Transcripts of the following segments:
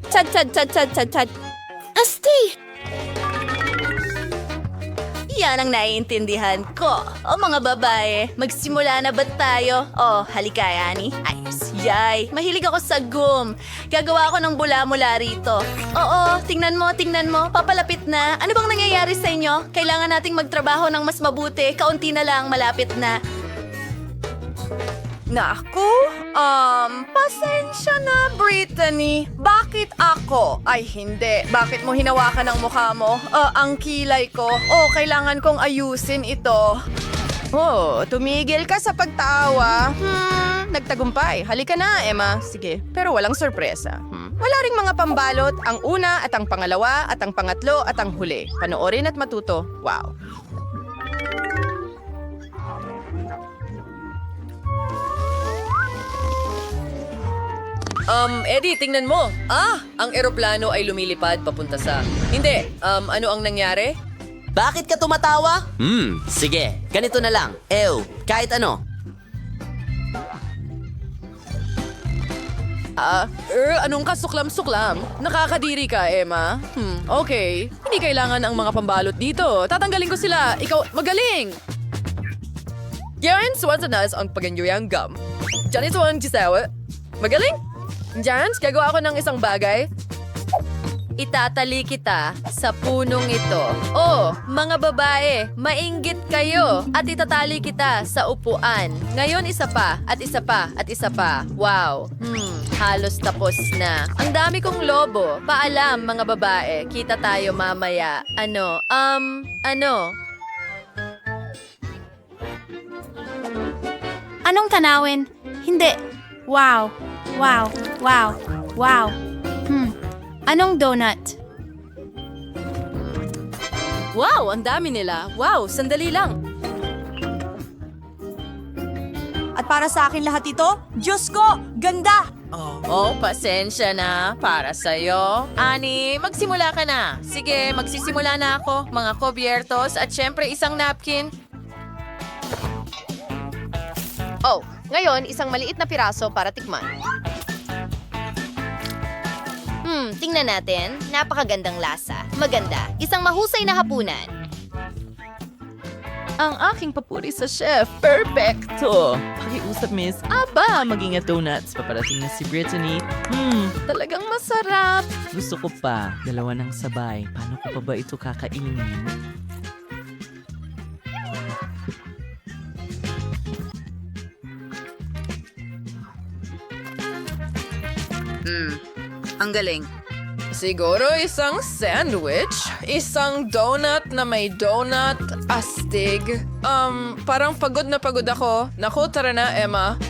Chad, chad, chad, chad, chad, chad. Asti! Yan ang naiintindihan ko. O mga babae, magsimula na ba tayo? Oh, halika, Yani. Ayos. Yay, mahilig ako sa gum. Gagawa ako ng bula mula rito. Oo, tingnan mo. Papalapit na. Ano bang nangyayari sa inyo? Kailangan nating magtrabaho ng mas mabuti. Kaunti na lang, malapit na. Naku, pasensya na, Brittany. Bakit ako? Ay, hindi. Bakit mo hinawakan ang mukha mo? Ang kilay ko. Kailangan kong ayusin ito. Tumigil ka sa pagtawa. Nagtagumpay. Halika na, Emma. Sige, pero walang sorpresa. Wala ring mga pambalot. Ang una at ang pangalawa at ang pangatlo at ang huli. Panoorin at matuto. Wow. Eddie, tingnan mo. Ang eroplano ay lumilipad papunta sa... Hindi, ano ang nangyari? Bakit ka tumatawa? Sige. Ganito na lang. Kahit ano. Anong kasuklam-suklam? Nakakadiri ka, Emma. Okay. Hindi kailangan ang mga pambalot dito. Tatanggalin ko sila. Ikaw, magaling! Yan, suwansanas ang paganyuyang gum. Diyan ito ang gisawa. Magaling? Jans, gagawa ako ng isang bagay. Itatali kita sa punong ito. Mga babae, mainggit kayo at itatali kita sa upuan. Ngayon isa pa at isa pa at isa pa. Wow. Halos tapos na. Ang dami kong lobo. Paalam mga babae. Kita tayo mamaya. Ano? Anong tanawin? Hindi. Wow. Wow. Wow. Wow. Anong donut? Wow, ang dami nila. Wow, sandali lang. At para sa akin lahat ito, Diyos ko, ganda! Pasensya na para sa'yo. Ani, magsimula ka na. Sige, magsisimula na ako. Mga kobyertos at syempre isang napkin. Ngayon, isang maliit na piraso para tikman. Tingnan natin. Napakagandang lasa. Maganda. Isang mahusay na hapunan. Ang aking papuri sa chef. Perfecto! Pakiusap, miss. Mag-ingat donuts. Paparating na si Brittany. Talagang masarap. Gusto ko pa. Dalawa ng sabay. Paano ko pa ba ito kakainin? Ang galing. Siguro isang sandwich, isang donut na may donut, astig. Parang pagod na pagod ako. Naku, tara na, Emma.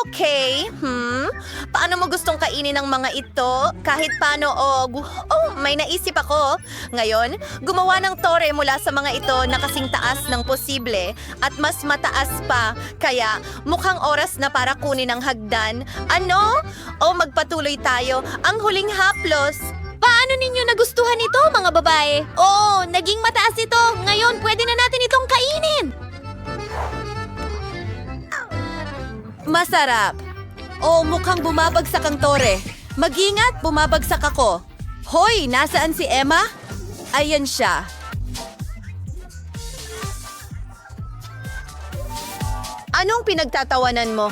Okay. Paano mo gustong kainin ang mga ito? Kahit paano, may naisip ako. Ngayon, gumawa ng tore mula sa mga ito na kasing taas ng posible at mas mataas pa. Kaya, mukhang oras na para kunin ang hagdan. Ano? Magpatuloy tayo. Ang huling haplos. Paano ninyo nagustuhan ito, mga babae? Naging mataas ito. Ngayon, pwede na natin itong kainin. Masarap. Mukhang bumabagsak ang tore. Mag-ingat, bumabagsak ako. Hoy, nasaan si Emma? Ayan siya. Anong pinagtatawanan mo?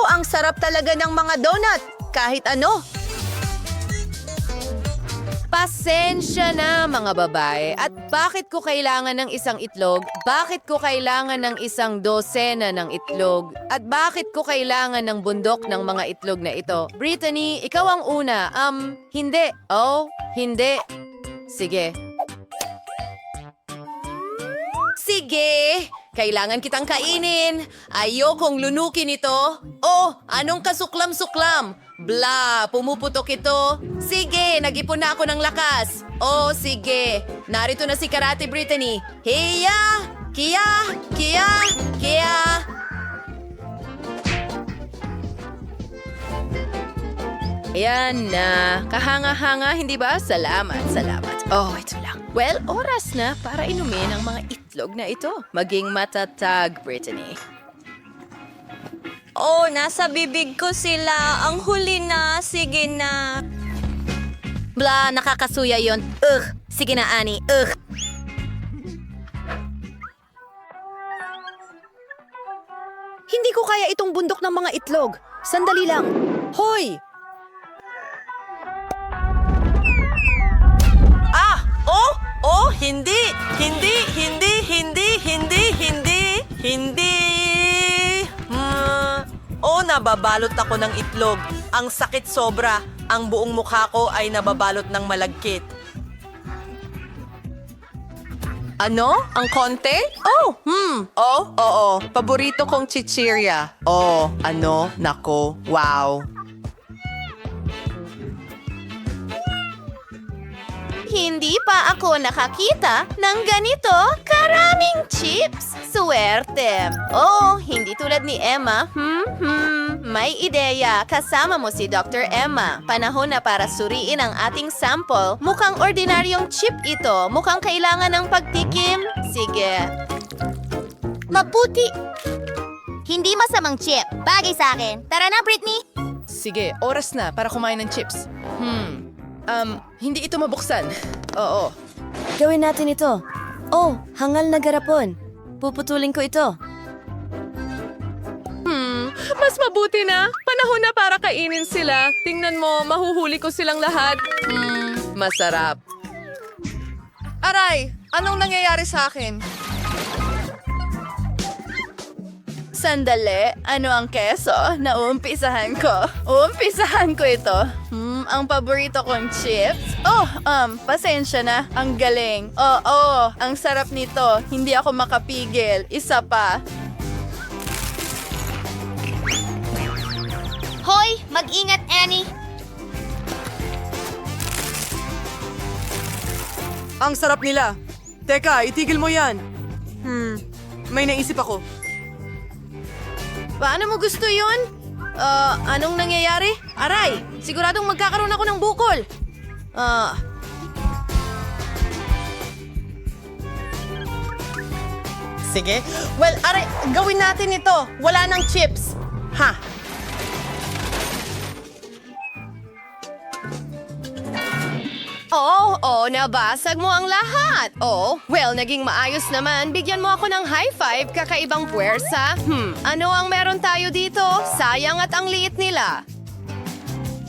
Ang sarap talaga ng mga donut. Kahit ano. Pasensya na, mga babae. At bakit ko kailangan ng isang itlog? Bakit ko kailangan ng isang dosena ng itlog? At bakit ko kailangan ng bundok ng mga itlog na ito? Brittany, ikaw ang una. Hindi. Hindi. Sige. Sige! Kailangan kitang kainin. Ayokong lunukin ito. Anong kasuklam-suklam? Bla, pumuputok ito. Sige, nag-ipon na ako ng lakas. Sige. Narito na si Karate Brittany. Hiya! Kia! Kia! Kia! Ayan na. Kahanga-hanga, hindi ba? Salamat. Ito lang. Well, oras na para inumin ang mga itlog na ito. Maging matatag, Brittany. Oh, nasa bibig ko sila. Ang huli na. Sige na. Bla, nakakasuya yon. Ugh. Sige na, Annie. Ugh. Hindi ko kaya itong bundok ng mga itlog. Sandali lang. Hoy! Ah! Oh! Oh! Hindi! Hindi! Hindi! Hindi! Hindi! Hindi! Hindi! Oh, nababalot ako ng itlog. Ang sakit sobra. Ang buong mukha ko ay nababalot ng malagkit. Ano? Ang konte? Oh, Oh, oo. Paborito kong chichirya. Oh, ano? Nako. Wow. Hindi pa ako nakakita ng ganito karaming chips. Swerte. Oh, hindi tulad ni Emma. May ideya. Kasama mo si Dr. Emma. Panahon na para suriin ang ating sample. Mukhang ordinaryong chip ito. Mukhang kailangan ng pagtikim. Sige. Mabuti. Hindi masamang chip. Bagay sa akin. Tara na, Britney. Sige, oras na para kumain ng chips. Hindi ito mabuksan. Oo. Gawin natin ito. Oh, hangal na garapon. Puputulin ko ito. Mas mabuti na. Panahon na para kainin sila. Tingnan mo, mahuhuli ko silang lahat. Masarap. Aray! Anong nangyayari sa akin? Sandali, ano ang keso? Naumpisahan ko. Umpisahan ko ito. Ang paborito kong chips. Oh, pasensya na. Ang galing. Oo, ang sarap nito. Hindi ako makapigil. Isa pa. Hoy, mag-ingat, Annie. Ang sarap nila. Teka, itigil mo yan. May naisip ako. Paano mo gusto yun? Anong nangyayari? Aray, siguradong magkakaroon ako ng bukol. Sige. Well, aray, gawin natin ito. Wala nang chips. Ha? Oh, nabasag mo ang lahat. Oh, well, naging maayos naman. Bigyan mo ako ng high five, kakaibang puwersa. Ano ang meron tayo dito? Sayang at ang liit nila.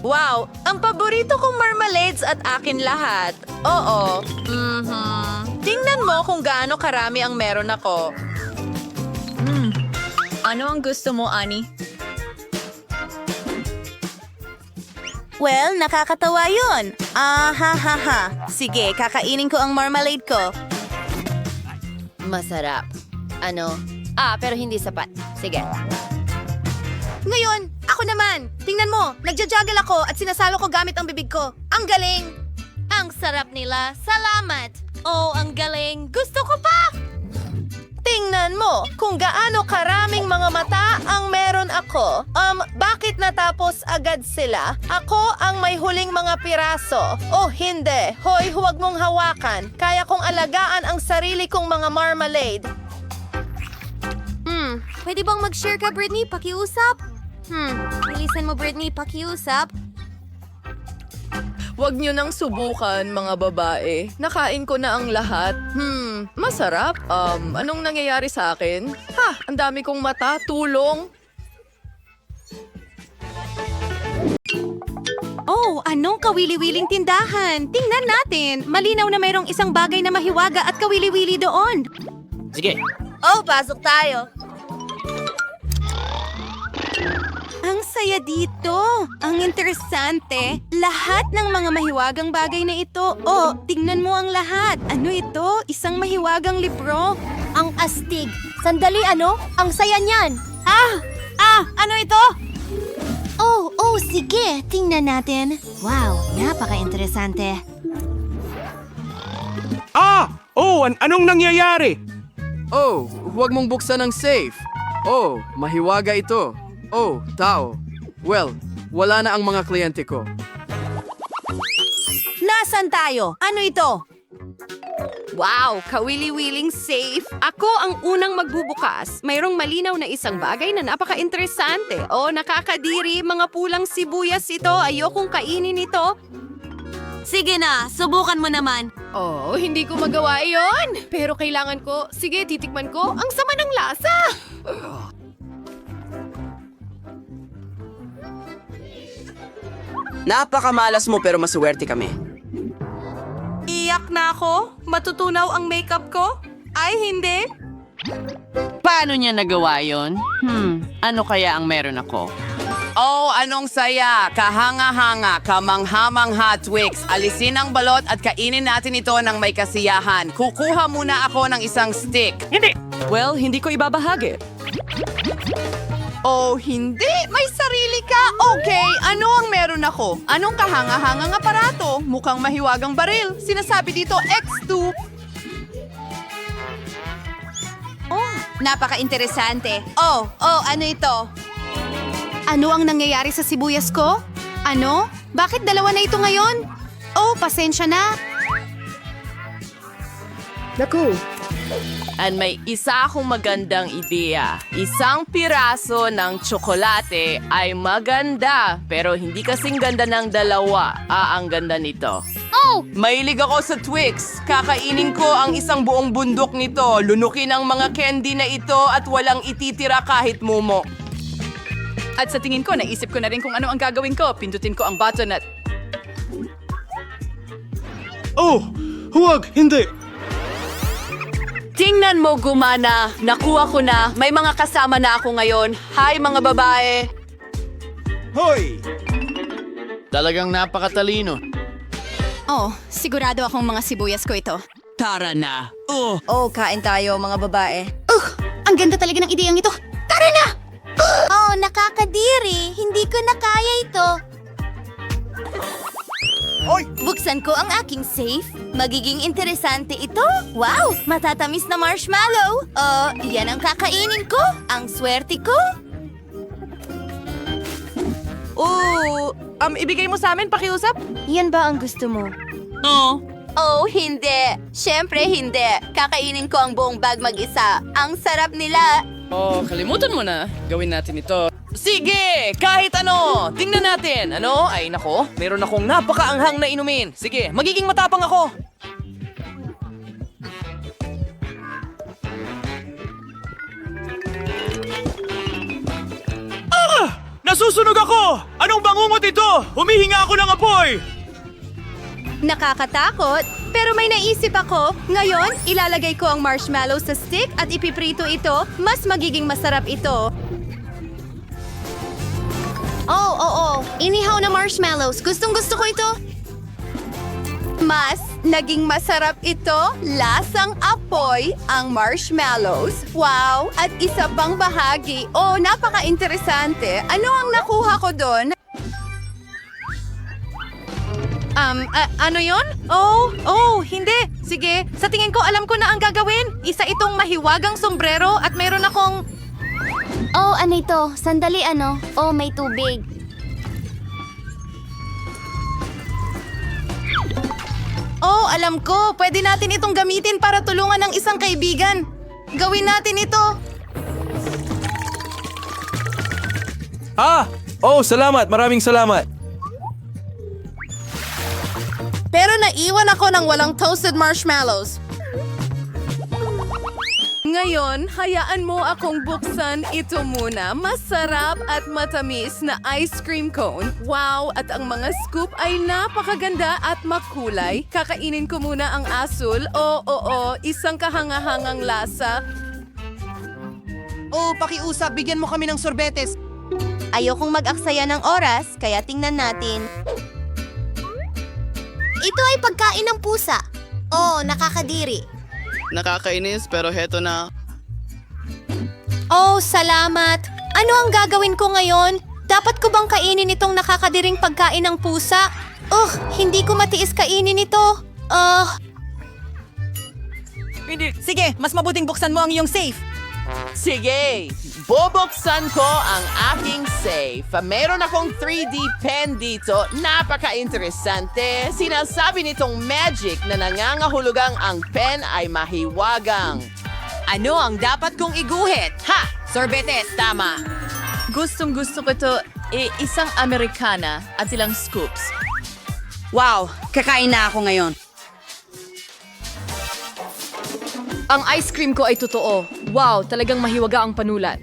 Wow, ang paborito kong marmalades at akin lahat. Oo. Tingnan mo kung gaano karami ang meron ako. Ano ang gusto mo, Annie? Well, nakakatawa yun. Sige, kakainin ko ang marmalade ko. Masarap. Ano? Pero hindi sapat. Sige. Ngayon, ako naman. Tingnan mo, nagja-juggle ako at sinasalo ko gamit ang bibig ko. Ang galing! Ang sarap nila. Salamat! Oh, ang galing. Gusto ko pa! Tingnan mo kung gaano karaming mga mata ang meron ako. Bakit natapos agad sila? Ako ang may huling mga piraso. Oh, hindi. Hoy, huwag mong hawakan. Kaya kong alagaan ang sarili kong mga marmalade. Pwede bang mag-share ka, Britney? Pakiusap? Bilisan mo, Britney. Pakiusap. Huwag niyo nang subukan, mga babae. Nakain ko na ang lahat. Masarap. Anong nangyayari sa akin? Ang dami kong mata. Tulong. Oh, anong kawili-wiling tindahan? Tingnan natin. Malinaw na mayroong isang bagay na mahiwaga at kawili-wili doon. Sige. Oh, pasok tayo. Ang saya dito. Ang interesante. Lahat ng mga mahiwagang bagay na ito. Oh, tingnan mo ang lahat. Ano ito? Isang mahiwagang libro. Ang astig. Sandali, ano? Ang saya niyan. Ano ito? Oh, sige. Tingnan natin. Wow, napaka-interesante. Anong nangyayari? Oh, huwag mong buksan ang safe. Oh, mahiwaga ito. Oh, tao. Well, wala na ang mga kliyente ko. Nasaan tayo? Ano ito? Wow, kawili-wiling safe. Ako ang unang magbubukas. Mayroong malinaw na isang bagay na napaka-interesante. O, nakakadiri, mga pulang sibuyas ito. Ayokong kainin ito. Sige na, subukan mo naman. Oh, hindi ko magawa iyon. Pero kailangan ko. Sige, titikman ko. Ang sama ng lasa. Napakamalas mo pero maswerte kami. Iyak na ako? Matutunaw ang makeup ko? Ay, hindi. Paano niya nagawa yon? Ano kaya ang meron ako? Oh, anong saya! Kahanga-hanga, kamangha-mangha, Twix. Alisin ang balot at kainin natin ito ng may kasiyahan. Kukuha muna ako ng isang stick. Well, hindi ko ibabahagi. Oh, hindi! May sarili ka! Okay, ano ang meron ako? Anong kahanga-hangang aparato? Mukhang mahiwagang baril. Sinasabi dito, X2. Napaka-interesante. Oh, ano ito? Ano ang nangyayari sa sibuyas ko? Ano? Bakit dalawa na ito ngayon? Oh, pasensya na. At may isa akong magandang ideya. Isang piraso ng tsokolate ay maganda, pero hindi kasing ganda ng dalawa. Ang ganda nito. Mahilig ako sa Twix. Kakainin ko ang isang buong bundok nito. Lunukin ang mga candy na ito at walang ititira kahit mumo. At sa tingin ko, naisip ko na rin kung ano ang gagawin ko. Pindutin ko ang button at... Oh, huwag, hindi. Tingnan mo, gumana. Nakuha ko na. May mga kasama na ako ngayon. Hi, mga babae. Hoy! Talagang napakatalino. Oh, sigurado akong mga sibuyas ko ito. Tara na. Oh, kain tayo mga babae. Ang ganda talaga ng ideyang ito. Tara na! Oh, nakakadiri. Hindi ko na kaya ito. Buksan ko ang aking safe. Magiging interesante ito. Wow! Matatamis na marshmallow. Yan ang kakainin ko. Ang swerte ko. Ibigay mo sa amin, pakiusap? Yan ba ang gusto mo? Oh, hindi. Siyempre hindi. Kakainin ko ang buong bag mag-isa. Ang sarap nila. Oh, kalimutan mo na. Gawin natin ito. Sige! Kahit ano! Tingnan natin! Ano? Ay nako, meron akong napakaanghang na inumin. Sige, magiging matapang ako. Nasusunog ako! Anong bangungot ito? Humihinga ako ng apoy! Nakakatakot, pero may naisip ako. Ngayon, ilalagay ko ang marshmallow sa stick at ipiprito ito. Mas magiging masarap ito. Oo. Inihaw na marshmallows. Gustong-gusto ko ito. Mas naging masarap ito, lasang apoy ang marshmallows. Wow! At isa pang bahagi. Oh, napaka-interesante. Ano ang nakuha ko doon? Ano yon? Oh, hindi. Sige, sa tingin ko alam ko na ang gagawin. Isa itong mahiwagang sombrero at mayroon akong... Oh, ano ito? Sandali ano? Oh, may tubig. Oh, alam ko. Pwede natin itong gamitin para tulungan ng isang kaibigan. Gawin natin ito. Oh, salamat. Maraming salamat. Pero naiwan ako ng walang toasted marshmallows. Ngayon, hayaan mo akong buksan ito muna. Masarap at matamis na ice cream cone. Wow! At ang mga scoop ay napakaganda at makulay. Kakainin ko muna ang asul. Oo, isang kahanga-hangang lasa. Oh, pakiusap, bigyan mo kami ng sorbetes. Ayokong mag-aksaya ng oras, kaya tingnan natin. Ito ay pagkain ng pusa. Oh, nakakadiri. Nakakainis pero heto na. Oh, salamat. Ano ang gagawin ko ngayon? Dapat ko bang kainin itong nakakadiring pagkain ng pusa? Hindi ko matiis kainin ito. Hindi. Sige, mas mabuting buksan mo ang iyong safe. Sige, bubuksan ko ang aking safe. Meron akong 3D pen dito. Napaka-interesante. Sinasabi nitong magic na nangangahulugang ang pen ay mahiwagang. Ano ang dapat kong iguhit? Ha! Sorbetes, tama. Gustong gusto ko to. Isang Americana at ilang scoops. Wow, kakain na ako ngayon. Ang ice cream ko ay totoo. Wow, talagang mahiwaga ang panulat.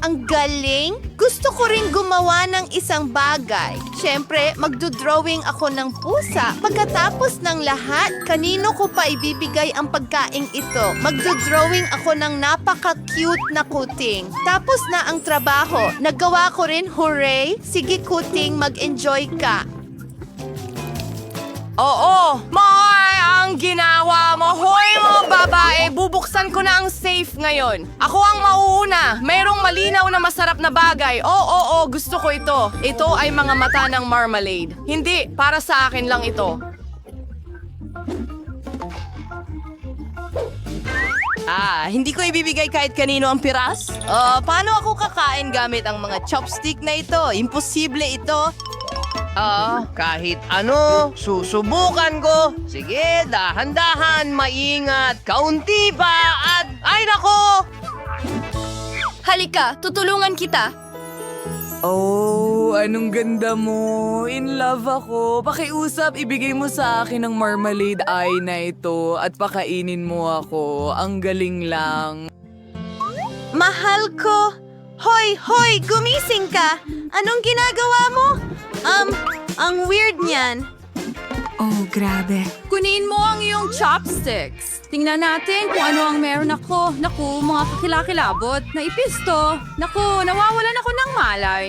Ang galing! Gusto ko rin gumawa ng isang bagay. Siyempre, magdodrawing ako ng pusa. Pagkatapos ng lahat, kanino ko pa ibibigay ang pagkaing ito? Magdodrawing ako ng napaka-cute na kuting. Tapos na ang trabaho. Nagawa ko rin, hooray! Sige kuting, mag-enjoy ka. Oo, Moy, ang ginawa mo. Hoy, mga babae, bubuksan ko na ang safe ngayon. Ako ang mauuna. Mayroong malinaw na masarap na bagay. Oo, gusto ko ito. Ito ay mga mata ng marmalade. Hindi, para sa akin lang ito. Hindi ko ibibigay kahit kanino ang piras. Paano ako kakain gamit ang mga chopstick na ito? Imposible ito. Kahit ano, susubukan ko. Sige, dahan-dahan, maingat, kaunti pa, at ay nako! Halika, tutulungan kita. Oh, anong ganda mo. In love ako. Pakiusap, ibigay mo sa akin ang marmalade eye na ito at pakainin mo ako. Ang galing lang. Mahal ko! Hoy, gumising ka! Anong ginagawa mo? Ang weird niyan. Oh, grabe. Kunin mo ang iyong chopsticks. Tingnan natin kung ano ang meron ako. Naku, mga kakilakilabot. Naipis to. Naku, nawawalan ako ng malay.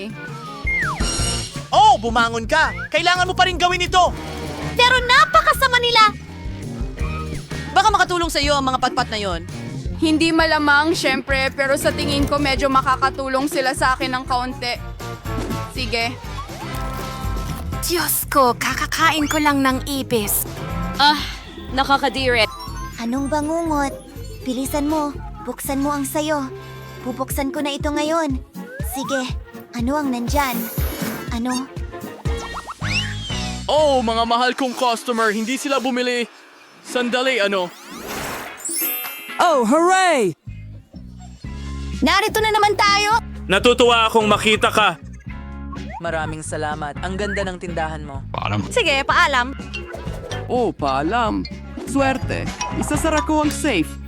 Oh, bumangon ka! Kailangan mo pa rin gawin ito! Pero napakasama nila! Baka makatulong sa iyo ang mga patpat na yon. Hindi malamang, syempre, pero sa tingin ko medyo makakatulong sila sa akin ng kaunti. Sige. Diyos ko, kakakain ko lang ng ipis. Nakakadiret. Anong bangungot? Bilisan mo. Buksan mo ang sayo. Bubuksan ko na ito ngayon. Sige, ano ang nandyan? Ano? Oh, mga mahal kong customer, hindi sila bumili. Sandali, ano? Oh, hooray! Narito na naman tayo! Natutuwa akong makita ka. Maraming salamat. Ang ganda ng tindahan mo. Sige, paalam. Oh, paalam. Swerte. Isasara ko ang safe.